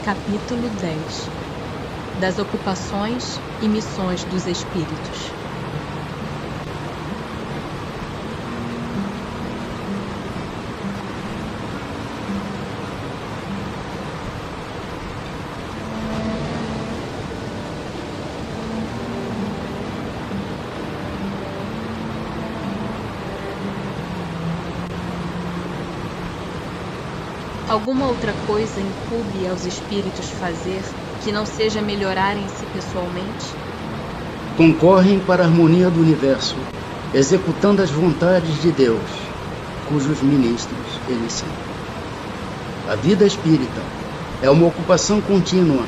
Capítulo 10 das ocupações e missões dos espíritos. Alguma outra coisa incube aos espíritos fazer que não seja melhorarem-se pessoalmente? Concorrem para a harmonia do universo, executando as vontades de Deus, cujos ministros eles são. A vida espírita é uma ocupação contínua,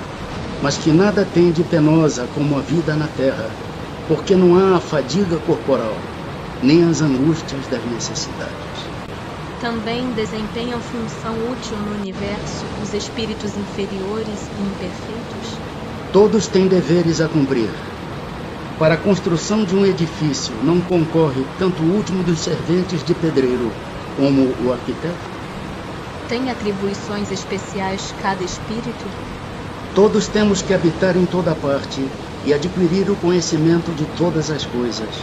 mas que nada tem de penosa como a vida na Terra, porque não há a fadiga corporal, nem as angústias das necessidades. Também desempenham função útil no universo os espíritos inferiores e imperfeitos? Todos têm deveres a cumprir. Para a construção de um edifício não concorre tanto o último dos serventes de pedreiro como o arquiteto? Tem atribuições especiais cada espírito? Todos temos que habitar em toda parte e adquirir o conhecimento de todas as coisas,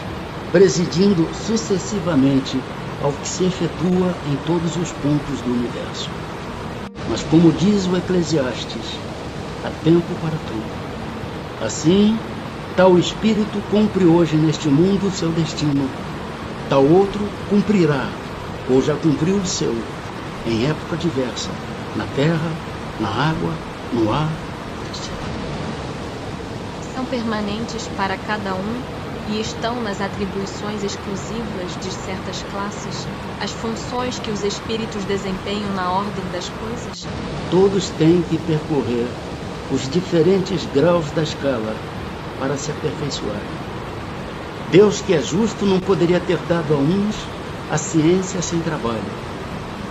presidindo sucessivamente ao que se efetua em todos os pontos do universo. Mas como diz o Eclesiastes, há tempo para tudo. Assim, tal espírito cumpre hoje neste mundo o seu destino, tal outro cumprirá, ou já cumpriu o seu, em época diversa, na terra, na água, no ar, etc. São permanentes para cada um e estão nas atribuições exclusivas de certas classes as funções que os espíritos desempenham na ordem das coisas? Todos têm que percorrer os diferentes graus da escala para se aperfeiçoarem. Deus, que é justo, não poderia ter dado a uns a ciência sem trabalho,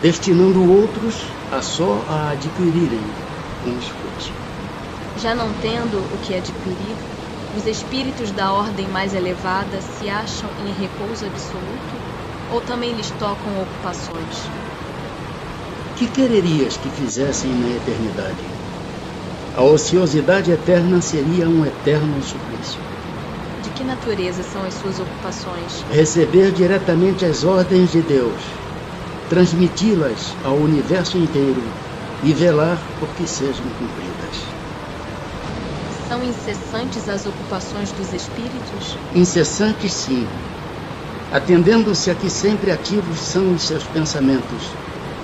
destinando outros a só a adquirirem com esforço. Já não tendo o que adquirir, os espíritos da ordem mais elevada se acham em repouso absoluto ou também lhes tocam ocupações? Que quererias que fizessem na eternidade? A ociosidade eterna seria um eterno suplício. De que natureza são as suas ocupações? Receber diretamente as ordens de Deus, transmiti-las ao universo inteiro e velar por que sejam cumpridas. São incessantes as ocupações dos espíritos? Incessantes, sim. Atendendo-se a que sempre ativos são os seus pensamentos,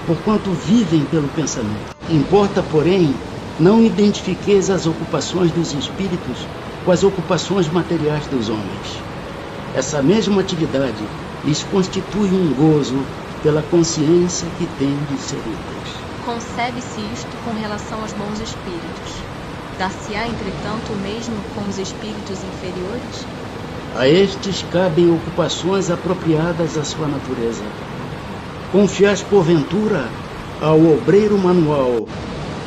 porquanto vivem pelo pensamento. Importa, porém, não identifiqueis as ocupações dos espíritos com as ocupações materiais dos homens. Essa mesma atividade lhes constitui um gozo pela consciência que têm de ser úteis. Concebe-se isto com relação aos bons espíritos. Dar-se-á, entretanto, o mesmo com os espíritos inferiores? A estes cabem ocupações apropriadas à sua natureza. Confiais, porventura, ao obreiro manual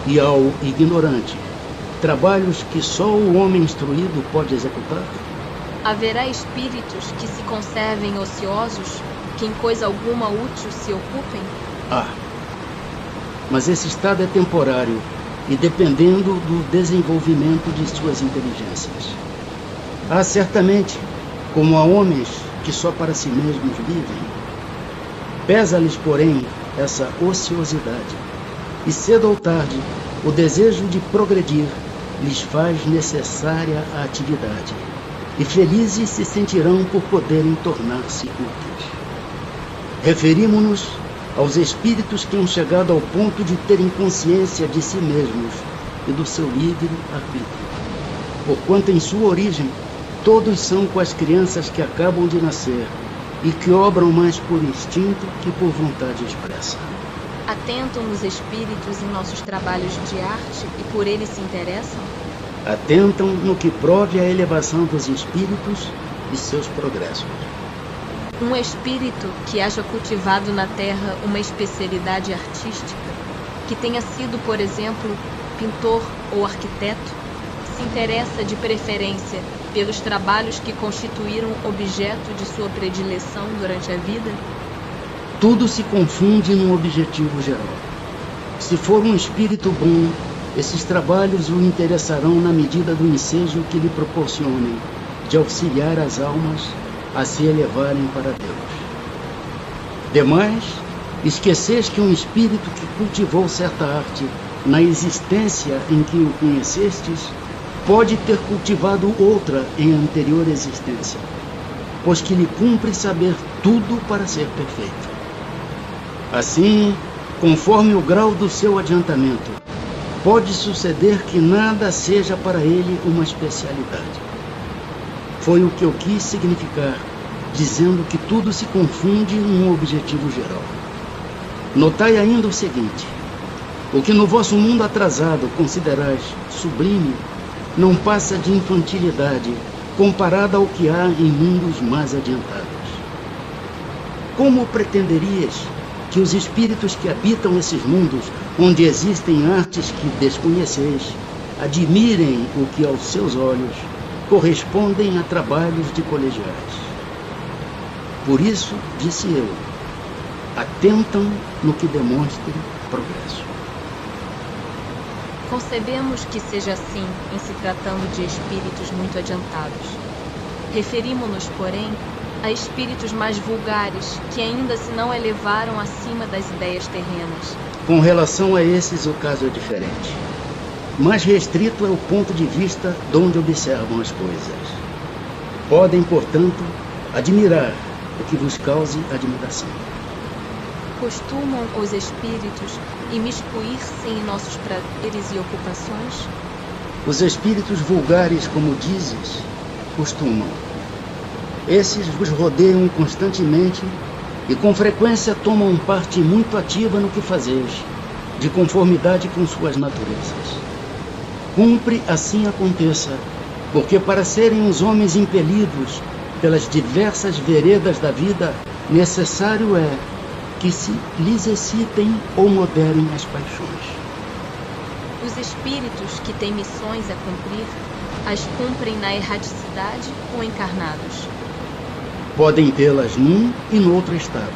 e ao ignorante trabalhos que só o homem instruído pode executar? Haverá espíritos que se conservem ociosos, que em coisa alguma útil se ocupem? Mas esse estado é temporário e dependendo do desenvolvimento de suas inteligências. Há certamente, como há homens que só para si mesmos vivem. Pesa-lhes, porém, essa ociosidade, e cedo ou tarde o desejo de progredir lhes faz necessária a atividade, e felizes se sentirão por poderem tornar-se úteis. Referimo-nos aos espíritos que han chegado ao ponto de terem consciência de si mesmos e do seu livre arbítrio, porquanto em sua origem todos são com as crianças que acabam de nascer e que obram mais por instinto que por vontade expressa. Atentam os espíritos em nossos trabalhos de arte e por eles se interessam? Atentam no que prove a elevação dos espíritos e seus progressos. Um espírito que haja cultivado na Terra uma especialidade artística, que tenha sido, por exemplo, pintor ou arquiteto, se interessa de preferência pelos trabalhos que constituíram objeto de sua predileção durante a vida? Tudo se confunde num objetivo geral. Se for um espírito bom, esses trabalhos o interessarão na medida do ensejo que lhe proporcionem de auxiliar as almas a se elevarem para Deus. Demais, esqueceis que um espírito que cultivou certa arte na existência em que o conhecestes pode ter cultivado outra em anterior existência, pois que lhe cumpre saber tudo para ser perfeito. Assim, conforme o grau do seu adiantamento, pode suceder que nada seja para ele uma especialidade. Foi o que eu quis significar, dizendo que tudo se confunde num objetivo geral. Notai ainda o seguinte: o que no vosso mundo atrasado considerais sublime, não passa de infantilidade comparada ao que há em mundos mais adiantados. Como pretenderias que os espíritos que habitam esses mundos, onde existem artes que desconheceis, admirem o que aos seus olhos correspondem a trabalhos de colegiais? Por isso, disse eu, atentam no que demonstre progresso. Concebemos que seja assim em se tratando de espíritos muito adiantados. Referimo-nos, porém, a espíritos mais vulgares que ainda se não elevaram acima das ideias terrenas. Com relação a esses, o caso é diferente. Mais restrito é o ponto de vista de onde observam as coisas. Podem, portanto, admirar o que vos cause admiração. Costumam os espíritos imiscuir-se em nossos prazeres e ocupações? Os espíritos vulgares, como dizes, costumam. Esses vos rodeiam constantemente e com frequência tomam parte muito ativa no que fazeis, de conformidade com suas naturezas. Cumpre assim aconteça, porque para serem os homens impelidos pelas diversas veredas da vida, necessário é que se lhes excitem ou moderem as paixões. Os espíritos que têm missões a cumprir, as cumprem na erraticidade ou encarnados? Podem tê-las num e no outro estado.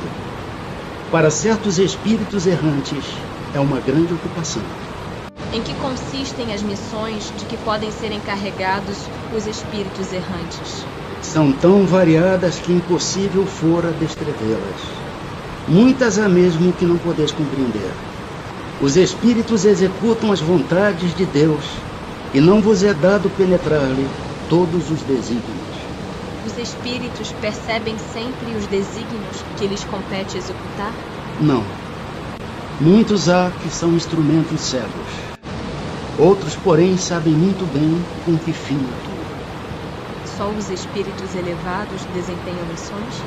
Para certos espíritos errantes, é uma grande ocupação. Em que consistem as missões de que podem ser encarregados os espíritos errantes? São tão variadas que impossível fora descrevê-las. Muitas há mesmo que não podeis compreender. Os espíritos executam as vontades de Deus, e não vos é dado penetrar-lhe todos os desígnios. Os espíritos percebem sempre os desígnios que lhes compete executar? Não. Muitos há que são instrumentos cegos. Outros, porém, sabem muito bem com que fim atuam. Só os espíritos elevados desempenham missões?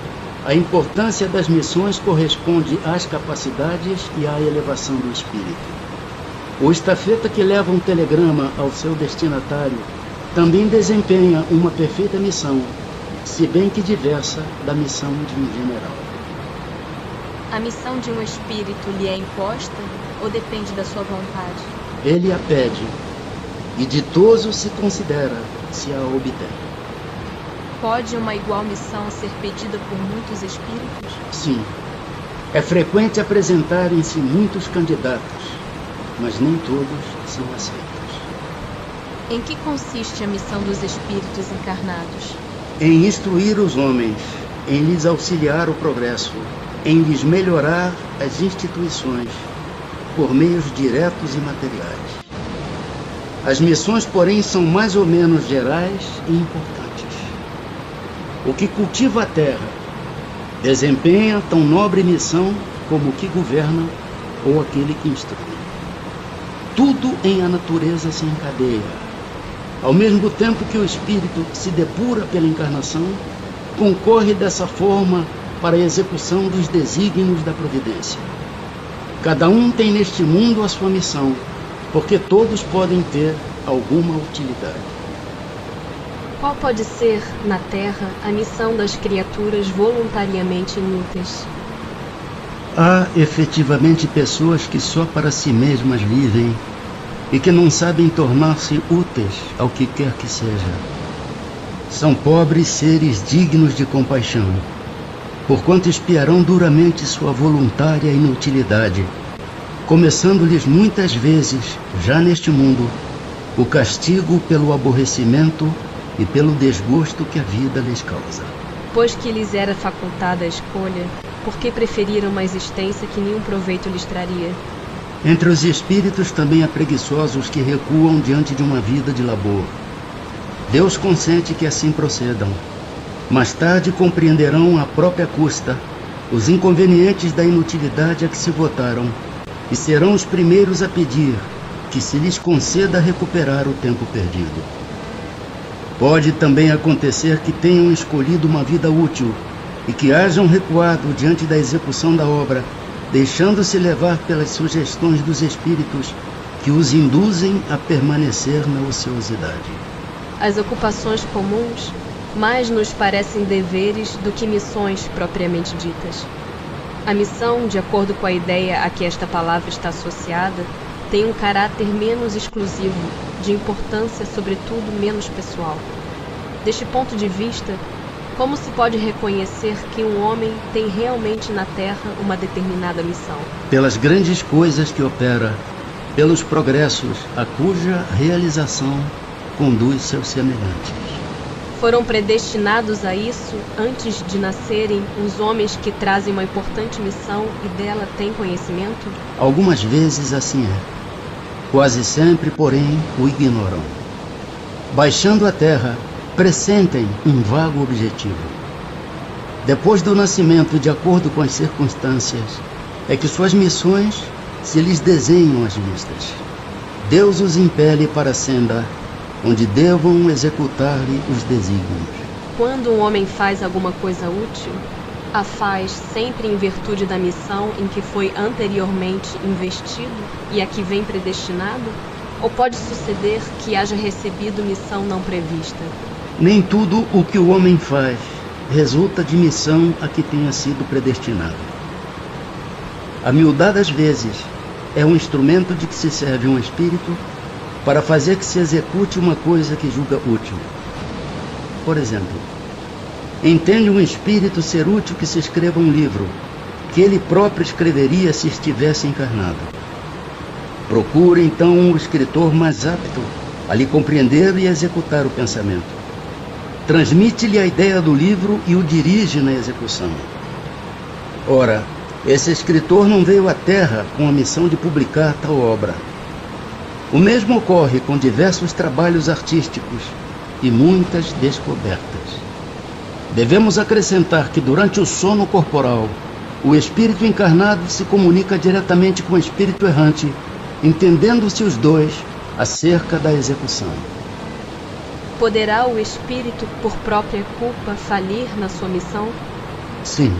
A importância das missões corresponde às capacidades e à elevação do espírito. O estafeta que leva um telegrama ao seu destinatário também desempenha uma perfeita missão, se bem que diversa da missão de um general. A missão de um espírito lhe é imposta ou depende da sua vontade? Ele a pede, e ditoso se considera se a obtém. Pode uma igual missão ser pedida por muitos espíritos? Sim. É frequente apresentarem-se muitos candidatos, mas nem todos são aceitos. Em que consiste a missão dos espíritos encarnados? Em instruir os homens, em lhes auxiliar o progresso, em lhes melhorar as instituições, por meios diretos e materiais. As missões, porém, são mais ou menos gerais e importantes. O que cultiva a terra desempenha tão nobre missão como o que governa ou aquele que instrui. Tudo em a natureza se encadeia. Ao mesmo tempo que o espírito se depura pela encarnação, concorre dessa forma para a execução dos desígnios da providência. Cada um tem neste mundo a sua missão, porque todos podem ter alguma utilidade. Qual pode ser, na Terra, a missão das criaturas voluntariamente inúteis? Há efetivamente pessoas que só para si mesmas vivem e que não sabem tornar-se úteis ao que quer que seja. São pobres seres dignos de compaixão, porquanto espiarão duramente sua voluntária inutilidade, começando-lhes muitas vezes, já neste mundo, o castigo pelo aborrecimento e pelo desgosto que a vida lhes causa. Pois que lhes era facultada a escolha, por que preferiram uma existência que nenhum proveito lhes traria? Entre os espíritos também há preguiçosos que recuam diante de uma vida de labor. Deus consente que assim procedam. Mais tarde compreenderão à própria custa os inconvenientes da inutilidade a que se votaram e serão os primeiros a pedir que se lhes conceda recuperar o tempo perdido. Pode também acontecer que tenham escolhido uma vida útil e que hajam recuado diante da execução da obra, deixando-se levar pelas sugestões dos espíritos que os induzem a permanecer na ociosidade. As ocupações comuns mais nos parecem deveres do que missões propriamente ditas. A missão, de acordo com a ideia a que esta palavra está associada, tem um caráter menos exclusivo, de importância, sobretudo, menos pessoal. Deste ponto de vista, como se pode reconhecer que um homem tem realmente na Terra uma determinada missão? Pelas grandes coisas que opera, pelos progressos a cuja realização conduz seus semelhantes. Foram predestinados a isso antes de nascerem os homens que trazem uma importante missão e dela têm conhecimento? Algumas vezes assim é. Quase sempre, porém, o ignoram. Baixando a terra, pressentem um vago objetivo. Depois do nascimento, de acordo com as circunstâncias, é que suas missões se lhes desenham às vistas. Deus os impele para a senda onde devam executar-lhe os desígnios. Quando um homem faz alguma coisa útil, a faz sempre em virtude da missão em que foi anteriormente investido e a que vem predestinado? Ou pode suceder que haja recebido missão não prevista? Nem tudo o que o homem faz resulta de missão a que tenha sido predestinado. A miudade das vezes é um instrumento de que se serve um espírito para fazer que se execute uma coisa que julga útil. Por exemplo, entende um espírito ser útil que se escreva um livro, que ele próprio escreveria se estivesse encarnado. Procure então o escritor mais apto a lhe compreender e executar o pensamento. Transmite-lhe a ideia do livro e o dirige na execução. Ora, esse escritor não veio à Terra com a missão de publicar tal obra. O mesmo ocorre com diversos trabalhos artísticos e muitas descobertas. Devemos acrescentar que durante o sono corporal, o espírito encarnado se comunica diretamente com o espírito errante, entendendo-se os dois acerca da execução. Poderá o espírito, por própria culpa, falir na sua missão? Sim,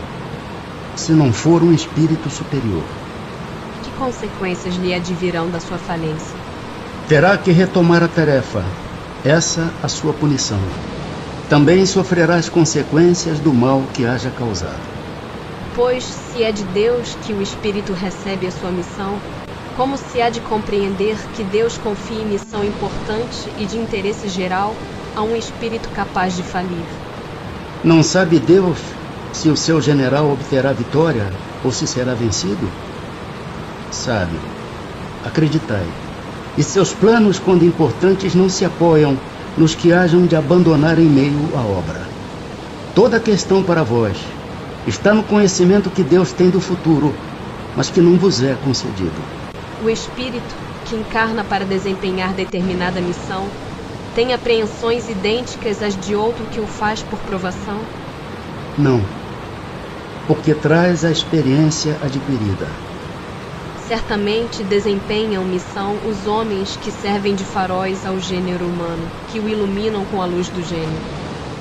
se não for um espírito superior. Que consequências lhe advirão da sua falência? Terá que retomar a tarefa, essa a sua punição. Também sofrerá as consequências do mal que haja causado. Pois, se é de Deus que o espírito recebe a sua missão, como se há de compreender que Deus confie missão importante e de interesse geral a um espírito capaz de falir? Não sabe Deus se o seu general obterá vitória ou se será vencido? Sabe, acreditai. E seus planos, quando importantes, não se apoiam nos que hajam de abandonar em meio à obra. Toda a questão para vós está no conhecimento que Deus tem do futuro, mas que não vos é concedido. O espírito, que encarna para desempenhar determinada missão, tem apreensões idênticas às de outro que o faz por provação? Não, porque traz a experiência adquirida. Certamente desempenham missão os homens que servem de faróis ao gênero humano, que o iluminam com a luz do gênio.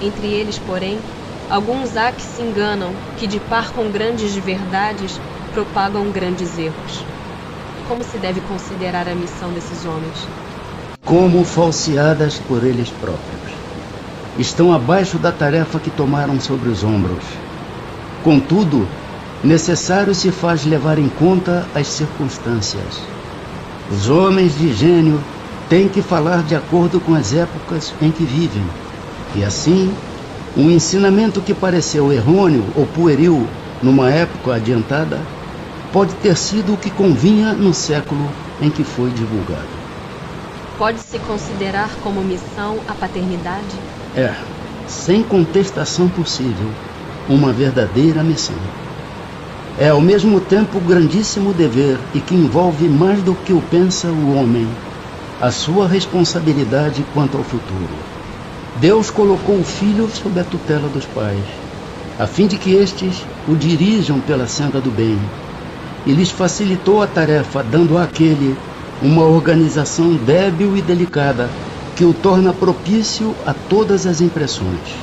Entre eles, porém, alguns há que se enganam, que de par com grandes verdades propagam grandes erros. Como se deve considerar a missão desses homens? Como falseadas por eles próprios. Estão abaixo da tarefa que tomaram sobre os ombros. Contudo, necessário se faz levar em conta as circunstâncias. Os homens de gênio têm que falar de acordo com as épocas em que vivem. E assim, um ensinamento que pareceu errôneo ou pueril numa época adiantada, pode ter sido o que convinha no século em que foi divulgado. Pode-se considerar como missão a paternidade? É, sem contestação possível, uma verdadeira missão. É ao mesmo tempo grandíssimo dever e que envolve mais do que o pensa o homem, a sua responsabilidade quanto ao futuro. Deus colocou o filho sob a tutela dos pais, a fim de que estes o dirijam pela senda do bem, e lhes facilitou a tarefa, dando àquele uma organização débil e delicada que o torna propício a todas as impressões.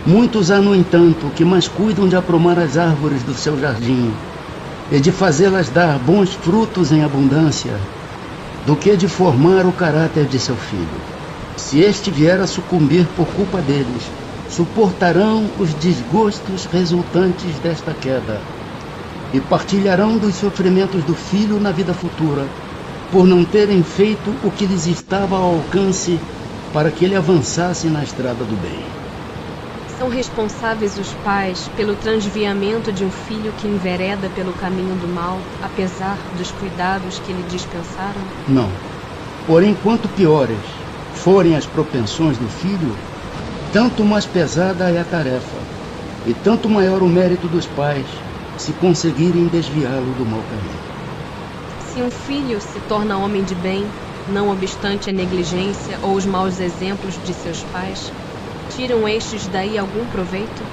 Muitos há, no entanto, que mais cuidam de aprumar as árvores do seu jardim e de fazê-las dar bons frutos em abundância, do que de formar o caráter de seu filho. Se este vier a sucumbir por culpa deles, suportarão os desgostos resultantes desta queda e partilharão dos sofrimentos do filho na vida futura, por não terem feito o que lhes estava ao alcance para que ele avançasse na estrada do bem. São responsáveis os pais pelo transviamento de um filho que envereda pelo caminho do mal, apesar dos cuidados que lhe dispensaram? Não. Porém, quanto piores forem as propensões do filho, tanto mais pesada é a tarefa, e tanto maior o mérito dos pais se conseguirem desviá-lo do mau caminho. Se um filho se torna homem de bem, não obstante a negligência ou os maus exemplos de seus pais, tiram estes daí algum proveito?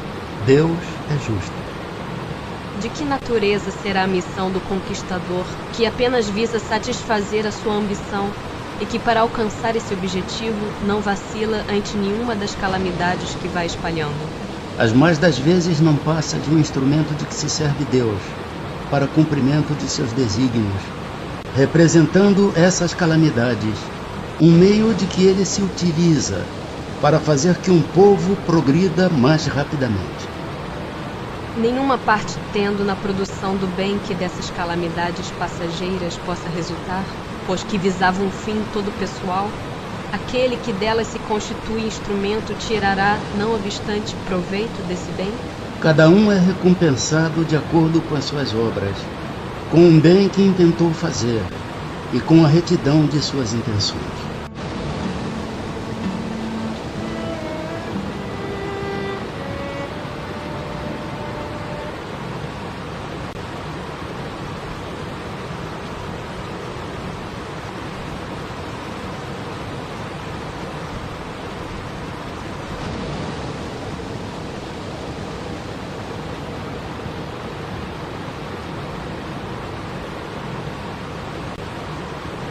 Deus é justo. De que natureza será a missão do conquistador, que apenas visa satisfazer a sua ambição e que, para alcançar esse objetivo, não vacila ante nenhuma das calamidades que vai espalhando? As mais das vezes não passa de um instrumento de que se serve Deus para cumprimento de seus desígnios, representando essas calamidades, um meio de que ele se utiliza para fazer que um povo progrida mais rapidamente. Nenhuma parte tendo na produção do bem que dessas calamidades passageiras possa resultar, pois que visava um fim todo pessoal, aquele que delas se constitui instrumento tirará, não obstante, proveito desse bem? Cada um é recompensado de acordo com as suas obras, com o bem que intentou fazer e com a retidão de suas intenções.